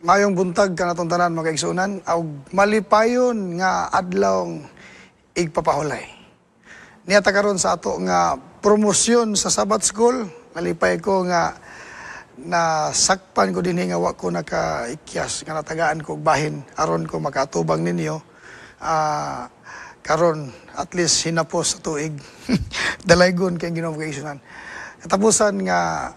Mayong buntag kanatong tanan mga kaigsunan, og malipayon nga adlawng igpapahulay. Niyata karon sa ato nga promosyon sa Sabbath School, malipay ko nga nasakpan ko dinhi nga wa ko nakaikyas nga natagaan ko og bahin aron ko makatubang ninyo. Karon at least hinapos sa tuig. Dalaygon kay Ginoong kaigsunan. Katapusan nga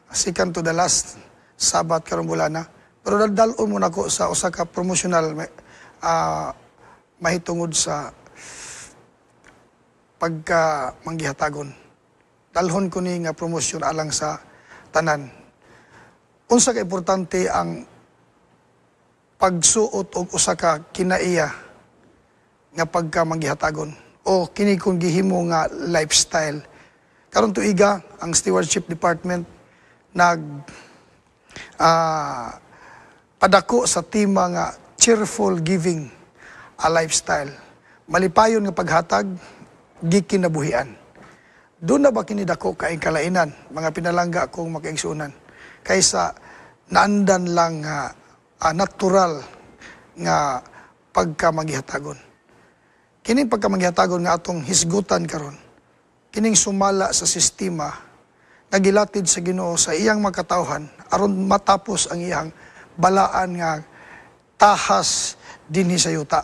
second to the last Sabbath karon bulana. Pero dadalon mo na ko sa usa ka promotional mahitungod sa pagka manggihatagon. Dalhon ko ni nga promosyon alang sa tanan. Unsa ka importante ang pagsuot og usa ka kinaiya nga pagka manggihatagon o kini kung gihimo nga lifestyle. Karon tuiga ang stewardship department padako sa tema nga cheerful giving a lifestyle. Malipayon nga paghatag, gikinabuhian. Doon na ba kinidako kaing kalainan, mga pinalangga akong makaigsunan, kaysa naandan lang natural nga pagkamagihatagon. Kining pagkamagihatagon nga atong hisgutan karon, kining sumala sa sistema, nagilatid sa Ginoo sa iyang makatawhan, aron matapos ang iyang balaan nga tahas dinhi sa yuta.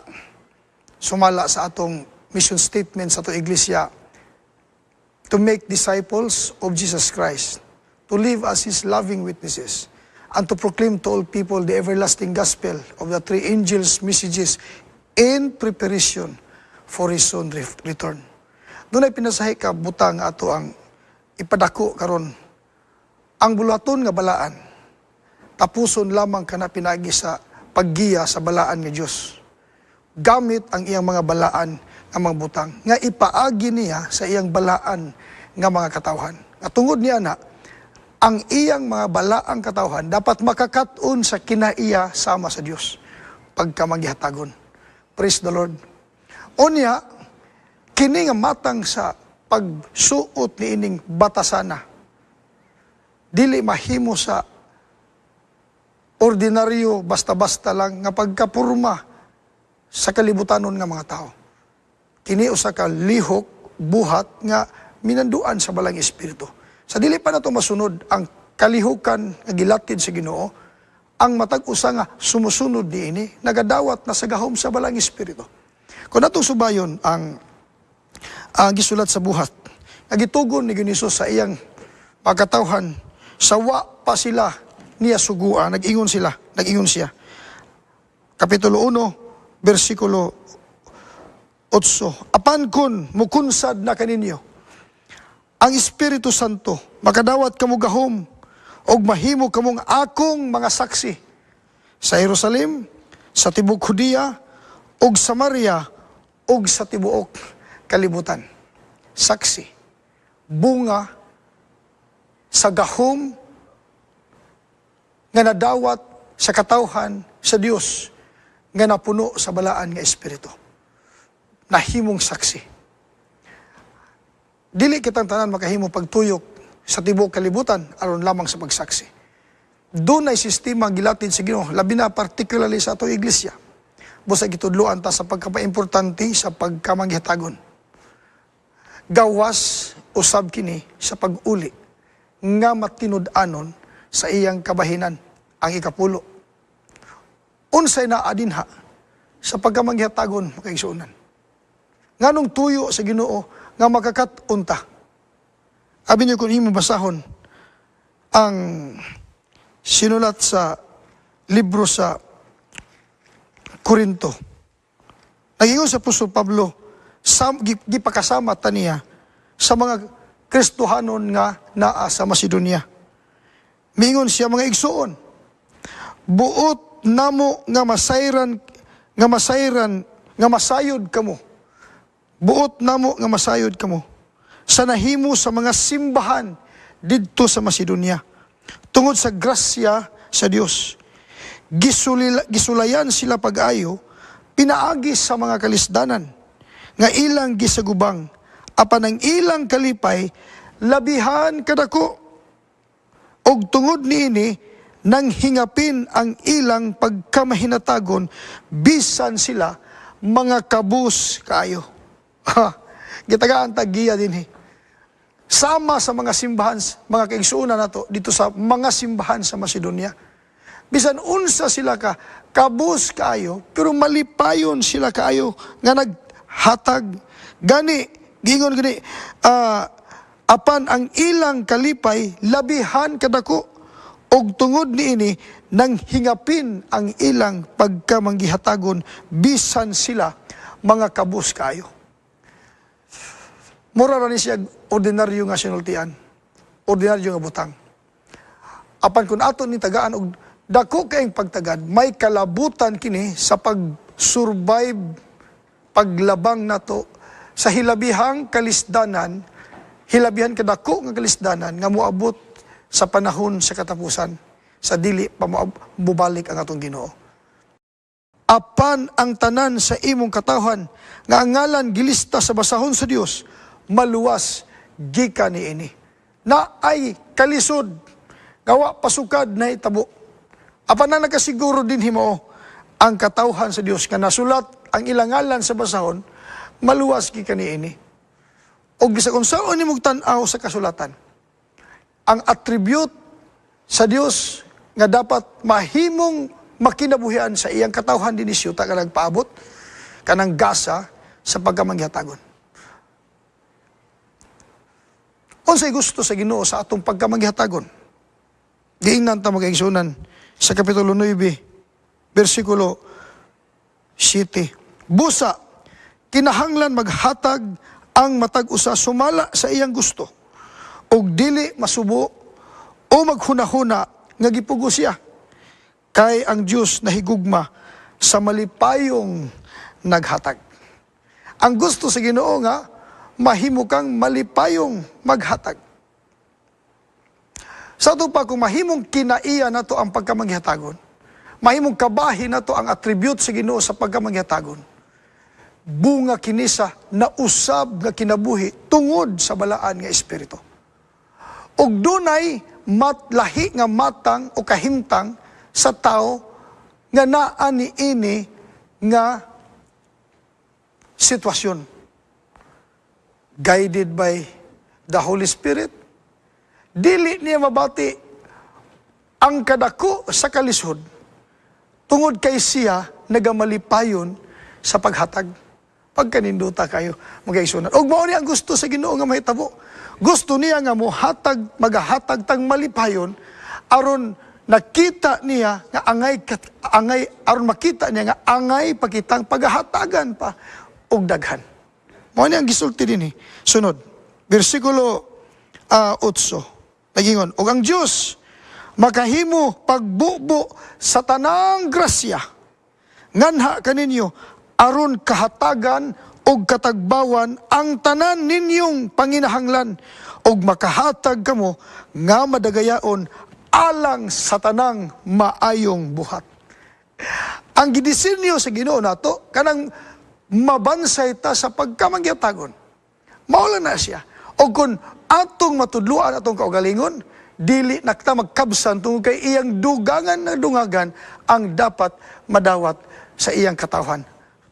Sumala sa atong mission statement sa atong iglesia, to make disciples of Jesus Christ, to live as His loving witnesses, and to proclaim to all people the everlasting gospel of the three angels' messages in preparation for His soon return. Doon ay pinasahi ka butang ato ang ipadako karon ang bulaton nga balaan, tapuson lamang kana pinagi sa paggiya sa balaan nga Dios. Gamit ang iyang mga balaan nga mga butang nga ipaagi niya sa iyang balaan nga mga katawhan. At tungod niya na ang iyang mga balaang katawhan dapat makakatun sa kinaiya sama sa Dios pagka maghihatagon. Praise the Lord. Unya kini nga matang sa pagsuot ni ining batasana, dili mahimo sa ordinaryo, basta-basta lang nga pagkapurma sa kalibutanon nga mga tao. Kini usa ka lihok, buhat nga minanduan sa balang espiritu. Sa dili pa nato masunod ang kalihukan nga gilatid sa Ginoo, ang matag usa nga sumusunod niini nagadawat na sa gahom sa balang espiritu. Kung natong subayon ang gisulat sa buhat, nagitugon ni Ginisus sa iyang pagkatawhan, sawa pa sila niya sugua, nag-ingon siya. Kapitulo 1, versikulo 8. Apan kun mukunsad na kaninyo ang Espiritu Santo, makadawat kamo gahom og mahimo kamong akong mga saksi sa Jerusalem, sa tibuok Judea, og Samaria, og sa tibuok kalibutan. Saksi, bunga sa gahom nga nadawat sa katawhan sa Dios nga napuno sa balaan nga espiritu. Nahimong saksi. Dili kitang tanan makahimo pagtuyok sa tibuok kalibutan aron lamang sa pagsaksi. Doon ay sistema gilatid sa Ginoo, labi na particularly sa ato iglesia. Busa gitudloan ta sa pagkapaimportante sa pagkamanghitagon. Gawas usab kini sa pag-uli nga matinud-anon sa iyang kabahinan ang ikapulo. Unsay na adinha sa pagkamanghitagon makaigsunan. Nganong tuyo sa Ginoo nga makakat-unta. Abi niyo kung himo basahon ang sinulat sa libro sa Korinto. Nagingon sa Apostol Pablo, gipakasama ta niya sa mga Kristohanon nga naa sa Macedonia. Mingon siya mga igsuon, buot namo nga masayod kamo. Buot namo nga masayod kamo sa nahimo sa mga simbahan didto sa Macedonia. Tungod sa grasya sa Dios, gisulayan sila pag-ayo, pinaagis sa mga kalisdanan, nga ilang gisagubang, apan ang ilang kalipay, labihan kadako. Og tungod niini, nang hingapin ang ilang pagkamahinatagon bisan sila mga kabus kaayo. Gitagaan tagiya din sama sa mga simbahan, mga kaigsuunan nato dito sa mga simbahan sa Macedonia. Bisan unsa sila ka kabus kaayo, pero malipayon sila kaayo nga naghatag gani gingon gani apan ang ilang kalipay labihan kadako og tungod niini nang hingapin ang ilang pagkamanggihatagon bisan sila mga kabus kaayo. Mura ra ni siya ordinaryo nga sinultian, ordinaryo nga butang. Apan kung ato ni tagaan og dako kaayong pagtagad, may kalabutan kini sa pag-survive, paglabang nato sa hilabihang kalisdanan, hilabihan kadako nga kalisdanan nga moabot sa panahon sa katapusan, sa dili pa mubalik ang atong Ginoo. Apan ang tanan sa imong katawhan nga ang ngalan gilista sa basahon sa Dios maluwas gikan niini. Na ay kalisod gawa pasukad na itabo. Apan na nakasiguro din himo ang katawhan sa Dios nga nasulat ang ilang ngalan sa basahon maluwas gikan niini. Og bisag unsaon nimong tan-aw sa kasulatan, ang attribute sa Dios nga dapat mahimong makinabuhian sa iyang katawhan din isyu ta ka nagpaabot kanang gasa sa pagkamangyatagon. Unsay gusto sa Ginoo sa atong pagkamanggihatagon? Giingnan ta mag-igsunan sa kapitulo 9, versikulo 7. Busa, kinahanglan maghatag ang matag usa sumala sa iyang gusto, ug dili masubo o maghunahuna nga gipugo siya. Kay ang Dios nahigugma sa malipayong naghatag. Ang gusto sa Ginoo nga mahimo kang malipayong maghatag. Sa ito pa, kung mahimong kinaiya na to ang pagkamanghatagon, mahimong kabahin na to ang attribute sa Ginoo sa pagkamanghatagon, bunga kinisa na usab nga kinabuhi tungod sa balaan nga espiritu. Og dunay matlahi nga matang o kahimtang sa tao nga naa ni ini nga sitwasyon. Guided by the Holy Spirit, dili niya mabati ang kadako sa kalisod tungod kay siya nagamalipayon sa paghatag. Pagkaninduta kayo, mag-aisunan. Og mao ni ang gusto sa Ginoo nga mahitabo. Gusto niya nga mohatag, maghahatag tang malipayon aron nakita niya nga angay aron makita niya nga angay pakitang paghahatagan pa og daghan. Mao ni ang gisulti dinhi. Sunod, bersikulo 8. Nagingon, og ang Dios makahimo pagbubo sa tanang grasya nganha kaninyo aron kahatagan og katagbawan ang tanan ninyong panginahanglan og makahatag kamo nga madagayaon alang sa tanang maayong buhat. Ang gidisenyo sa Ginoo nato kanang mabansay ta sa pagkamangyatagon. Maula na siya. O kung atong matudluan atong kaugalingon, dili nakta magkabsan tungod kay iyang dugangan na dungagan ang dapat madawat sa iyang katawhan.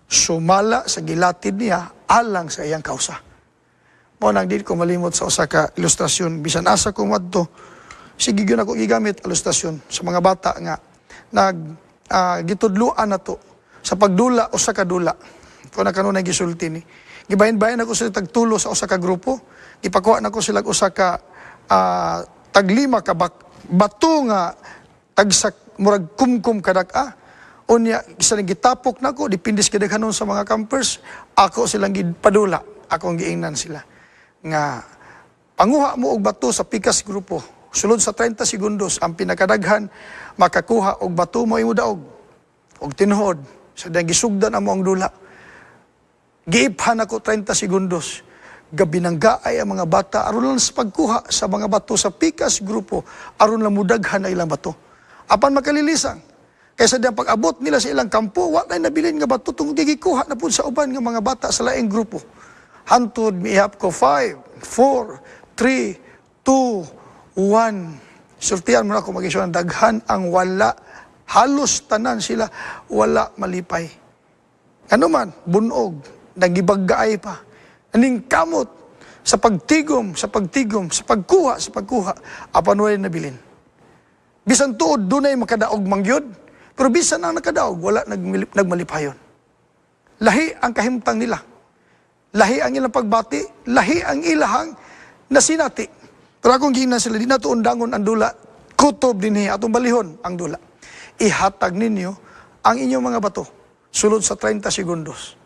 Sumala sa gilatid niya alang sa iyang kausa. Mao nang di ko malimot sa usa ka ilustrasyon bisan asa ko madto. Sige gyud ako gigamit ilustrasyon sa mga bata nga gitudluan nato sa pagdula o sa kadula. Kung kanunay gisulti ni. Gibahin-bahin ako sila tagtulo sa usa ka grupo. Ipakuha nako sila usa ka taglima ka bato nga tagsak murag kumkum kadak unya isa nang gitapok nako dipindis kadaghanon sa mga campers. Ako silang gipadula. Akong giingnan sila nga panguha mo og bato sa pikas grupo. Sulod sa 30 segundos ang pinakadaghan makakuha og bato mo imo daog og tinuod sa gisugdan ang moong dula. Giiphan ako 30 segundos. Gabi nang gaay ang mga bata aron lang sa pagkuha sa mga bato sa pikas grupo aron lang mudaghan na ilang bato. Apan makalilisang kaysa diyan pag-abot nila sa ilang kampo, wa na nabilin nga bato tungod gikuha na pud sa uban nga mga bata sa laing grupo. Hantod miihap ko 5, 4, 3, 2, 1. sultihan mo na ako mag-igsunan, daghan ang wala, halos tanan sila, wala malipay. Ano man, bunog, nagibaggaay pa, aning kamot, sa pagtigom, sa pagkuha, apan wala nabilin. Bisan tuod, dunay makadaog mangyod, pero bisan ang nakadaog, wala nagmalipayon. Lahi ang kahimtang nila. Lahi ang ilang pagbati, lahi ang ilahang nasinati. Pero akong ginan sila, di na to undangon ang dula, kutob din atong balihon ang dula. Ihatag ninyo ang inyong mga bato, sulod sa 30 segundos.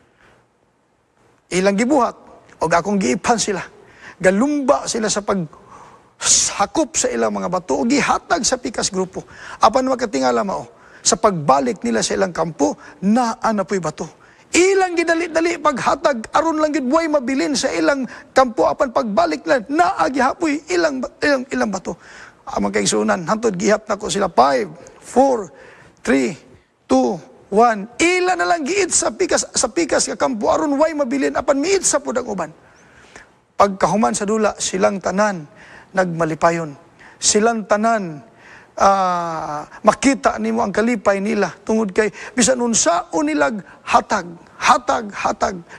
Ilang gibuhat, o akong giipan sila. Galumba sila sa paghakop sa ilang mga bato, o gihatag sa pikas grupo. Apan makatingala mao, sa pagbalik nila sa ilang kampo, naa po'y bato. Ilang gidali-dali paghatag, aron lang gid buhay mabilin sa ilang kampo, apan pagbalik nila, naa gihapoy ilang bato. Amang kaigsunan, hantod gihap na ko sila, 5, 4, 3, 2, 1. Ila na lang giit sa pikas ka kampo, aron way mabilin, apan miit sa pudang uban. Pagkahuman sa dula, silang tanan nagmalipayon. Silang tanan makita nimo ang kalipay nila tungod kay bisan unsa nilag hatag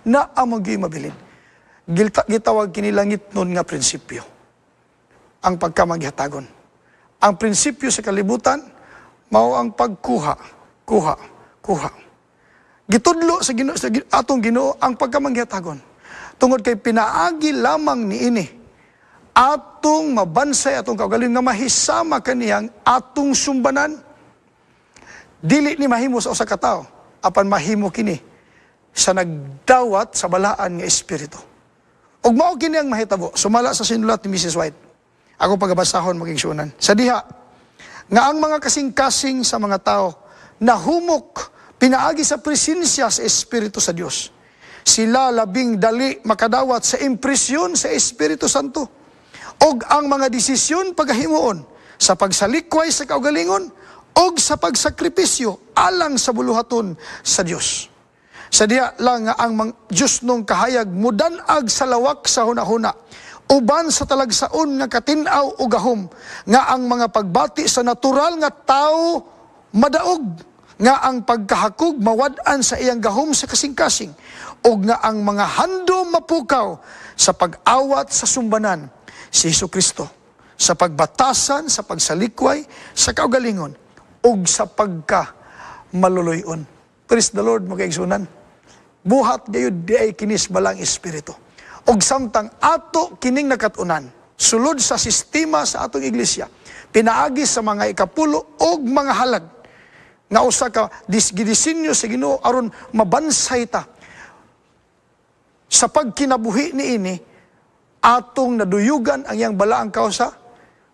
na amagi mabilin. Gitawag kinilangit nun nga prinsipyo. Ang pagkamaghatagon. Ang prinsipyo sa kalibutan mao ang pagkuha. Gitudlo sa atong Ginoo ang pagkamaghatagon. Tungod kay pinaagi lamang niini atong mabansay, atong kaugalingon nga mahisama kaniyang atong sumbanan. Dili ni mahimo sa usa ka tawo, apan mahimo kini sa nagdawat sa balaan nga espiritu. Ug mao kini ang mahitabo, sumala sa sinulat ni Mrs. White. Ako pagabasahon magigsunan. Sa diha nga ang mga kasing-kasing sa mga tao nahumok pinaagi sa presensya sa Espiritu sa Dios. Sila labing dali makadawat sa impresyon sa Espiritu Santo. Og ang mga desisyon pagahimuon sa pagsalikway sa kaugalingon og sa pagsakripisyo alang sa buluhaton sa Dios. Sa diya lang nga ang Diyos nung kahayag mudanag sa lawak sa hunahuna, uban sa talagsaon nga katinaw o gahom, nga ang mga pagbati sa natural nga tao madaog, nga ang pagkahakog mawad-an sa iyang gahom sa kasing-kasing, o nga ang mga handom mapukaw sa pag-awat sa sumbanan si Jesucristo, sa pagbatasan, sa pagsalikway, sa kaugalingon, o sa pagka-maluluyon. Praise the Lord, mga kaigsunan. Buhat gayud di ay kinis balang espiritu. Og samtang ato kining nakatunan, sulod sa sistema sa atong iglesia, pinaagi sa mga ikapulo og mga halad, nga usa ka gidisenyo sa Ginoo aron mabansay ta. Sa pagkinabuhi niini, atong naduyugan ang iyang balaang kausa,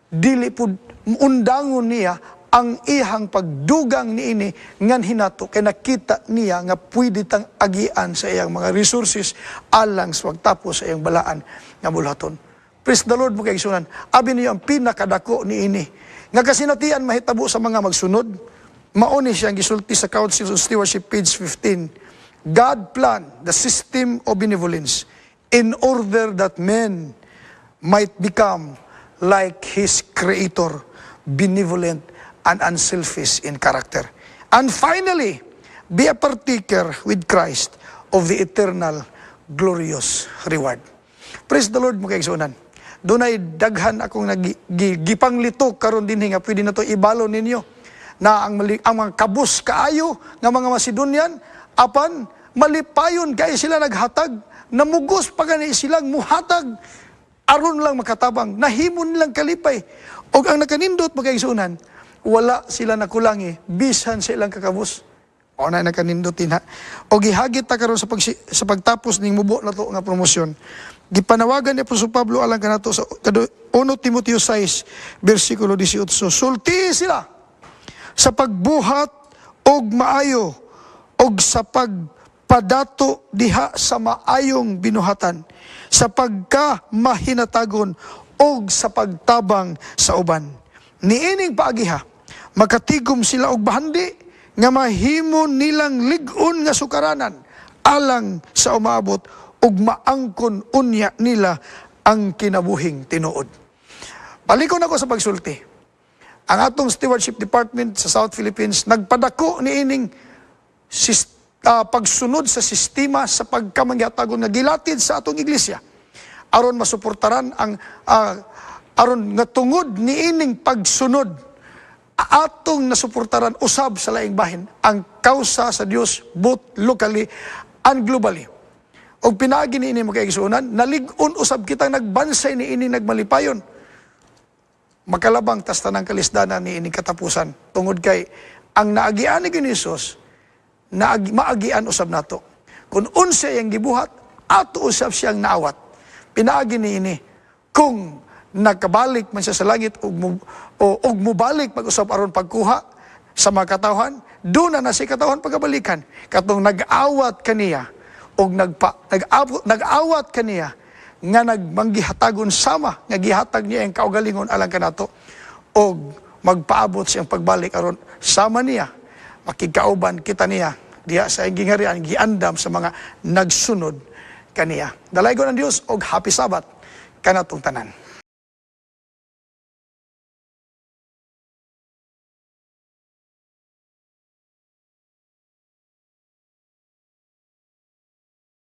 dili pud undangon niya ang ihang pagdugang niini ngan hinato kay nakita niya nga pwede tang agian sa iyang mga resources alang sa pagtapos sa iyang balaan nga bulhaton. Praise the Lord, mga kaigsunan. Abi niyo ang pinakadako niini nga kasinatian mahitabo sa mga magsunod. Mauni siyang gisulti sa Council on Stewardship, page 15. God planned the system of benevolence in order that men might become like His Creator, benevolent and unselfish in character. And finally, be a partaker with Christ of the eternal glorious reward. Praise the Lord, mga kaigsunan. Dunay daghan akong gipanglitok karon dinhi nga pwede na to ibalo ninyo na ang mga kabus kaayo nga mga Macedonian apan malipayon kay sila naghatag, namugos pa gani silang muhatag aron lang makatabang, nahimo nilang kalipay. Og ang nakanindot, mga kaigsunan, wala sila nakulangi bisan sa ilang kakabus. O na nakanindot ha. O gihagit ta karon sa pagtapos ning mubo na to nga promosyon. Gipanawagan ni Apostol Pablo alang kanato sa 1 Timoteo 6 bersikulo 18. Sulti sila sa pagbuhat og maayo og sa pagpadato diha sa maayong binuhatan, sa pagkamahinatagon og sa pagtabang sa uban. Niining paagiha, makatigom sila og bahandi nga mahimo nilang lig-on nga sukaranan alang sa umabot ug maangkon unya nila ang kinabuhing tinuod. Palikon ako sa pagsulti. ang atong stewardship department sa South Philippines nagpadako niining pagsunod sa sistema sa pagkamangyatagon nga gilatid sa atong iglesia aron masuportaran ang aron nga tungod niining pagsunod atong nasuportaran usab sa laing bahin ang kausa sa Dios both locally and globally. Og pinaagi niini mga kaigsuonan, nalig-on usab kitang nagbansay niini nagmalipayon. Makalabang tas tanang kalisdanan niini katapusan tungod kay ang naagian ni Hesus maagian usab nato. Kung unsa yang gibuhat, ato usab siyang naawat. Pinaagi niini kung nagkabalik man siya sa langit o mubalik pag-usap aron pagkuha sa mga katawhan, doon na si katawhan pagkabalikan. Katong nag-awat kaniya o nag-awat kaniya nga nagmanggihatagon sama nga gihatag niya ang kaugalingon alang kanato o magpaabot siyang pagbalik aron sama niya makigkauban kita niya diya sa gingarian giandam sa mga nagsunod kaniya. Dalaygon ang Dios og happy Sabbath kanatong tanan.